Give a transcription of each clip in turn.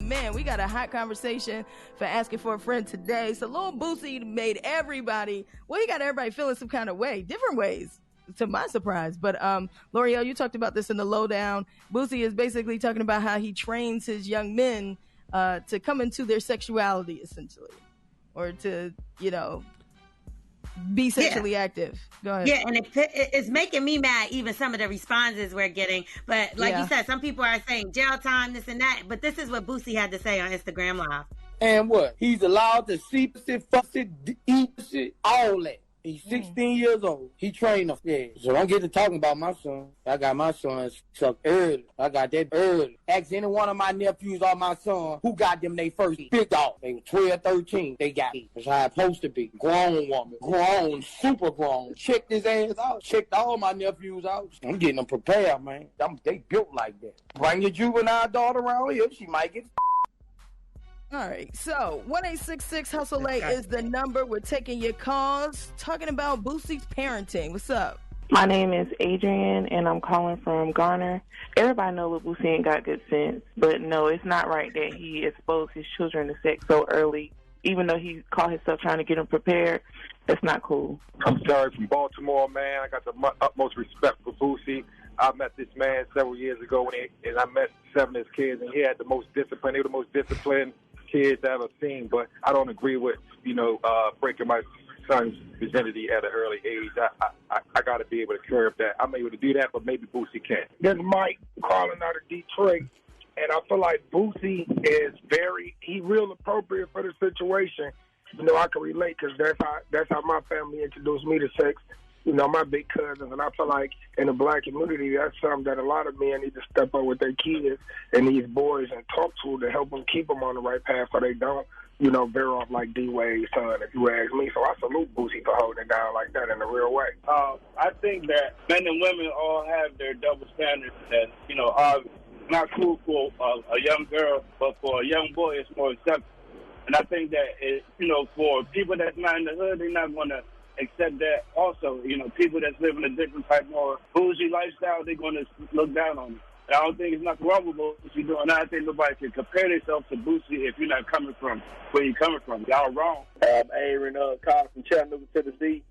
man, we got a hot conversation for asking for a friend today. So Lil Boosie made everybody, well, he got everybody feeling some kind of way, different ways, to my surprise. But L'Oreal, you talked about this in the lowdown. Boosie is basically talking about how he trains his young men to come into their sexuality, essentially, or to, be sexually active. Go ahead. Yeah, and it's making me mad, even some of the responses we're getting. But like you said, some people are saying jail time, this and that. But this is what Boosie had to say on Instagram Live. And what? He's allowed to see shit, fuck shit, eat shit, all that. He's 16 years old. He trained them. Yeah. So don't get to talking about my son. I got my sons sucked early. I got that early. Ask any one of my nephews or my son who got them they first big dog. They were 12, 13. They got me. That's how it's supposed to be. Grown woman. Grown, super grown. Checked his ass out. Checked all my nephews out. I'm getting them prepared, man. They built like that. Bring your juvenile daughter around here. She might get All right, so 1-866-HUSTLE-A is the number. We're taking your calls, talking about Boosie's parenting. What's up? My name is Adrian, and I'm calling from Garner. Everybody knows Lil Boosie ain't got good sense, but no, it's not right that he exposed his children to sex so early, even though he called himself trying to get them prepared. That's not cool. I'm sorry, from Baltimore, man. I got the utmost respect for Boosie. I met this man several years ago, and I met 7 of his kids, and he had the most discipline. They were the most disciplined kids I've ever seen, but I don't agree with, breaking my son's virginity at an early age. I got to be able to curb that. I'm able to do that, but maybe Boosie can't. This is Mike calling out of Detroit, and I feel like Boosie is he real appropriate for the situation. I can relate because that's how my family introduced me to sex. My big cousins, and I feel like in the black community, that's something that a lot of men need to step up with their kids and these boys and talk to help them keep them on the right path so they don't, veer off like D-Wade's son, if you ask me. So I salute Boosie for holding it down like that in a real way. I think that men and women all have their double standards that, are not cool for a young girl, but for a young boy, it's more acceptable. And I think that, for people that's not in the hood, they're not going to accept that also. People that's living a different type of bougie lifestyle, they're going to look down on it. And I don't think it's nothing wrong with Boosie doing that. I think nobody can compare themselves to Boosie if you're not coming from where you're coming from. Y'all wrong. Aaron calling from Chattanooga, Tennessee.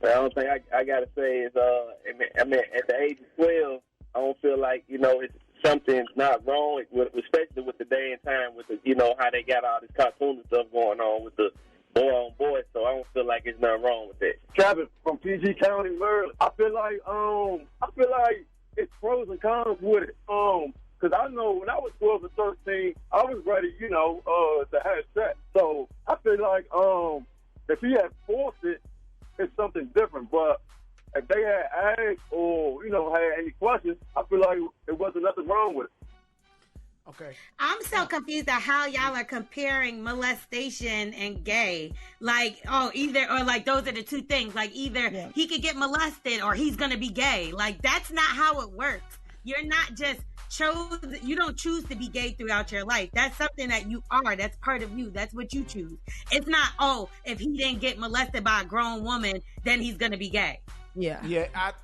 The only thing I got to say is, at the age of 12, I don't feel like, it's something's not wrong, especially with the day and time, with the, how they got all this cartoon stuff going on with the boy on boy, so I don't feel like there's nothing wrong with that. Kevin from PG County, Maryland. I feel like it's pros and cons with it. Because I know when I was 12 or 13, I was ready, to have sex. So I feel like if he had forced it, it's something different. But if they had asked or had any questions, I feel like there wasn't nothing wrong with it. Okay. I'm so confused at how y'all are comparing molestation and gay. Like, those are the two things. Like, either he could get molested or he's going to be gay. Like, that's not how it works. You're not just you don't choose to be gay throughout your life. That's something that you are. That's part of you. That's what you choose. It's not, if he didn't get molested by a grown woman, then he's going to be gay. Yeah.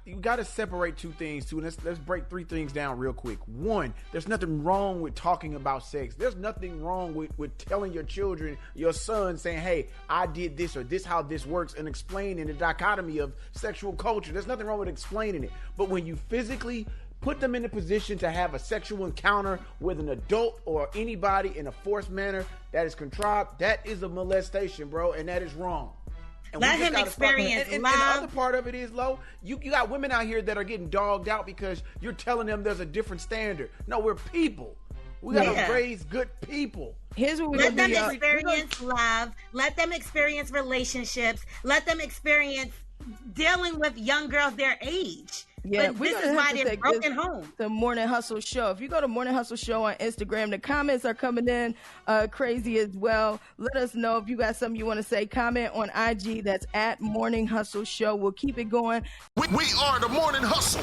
You got to separate two things too. Let's break 3 things down real quick. One, there's nothing wrong with talking about sex. There's nothing wrong with telling your children, your son, saying, "Hey, I did this," or "This how this works," and explaining the dichotomy of sexual culture. There's nothing wrong with explaining it. But when you physically put them in a position to have a sexual encounter with an adult or anybody in a forced manner that is contrived, that is a molestation, bro, and that is wrong. And let him experience love. And the other part of it is, Lo, you got women out here that are getting dogged out because you're telling them there's a different standard. No, we're people. We got to raise good people. Here's what let them experience love. Let them experience relationships. Let them experience dealing with young girls their age. Yeah, but this is why they're broken home. The Morning Hustle Show. If you go to Morning Hustle Show on Instagram, the comments are coming in crazy as well. Let us know if you got something you want to say. Comment on IG. That's at Morning Hustle Show. We'll keep it going. We are the Morning Hustle.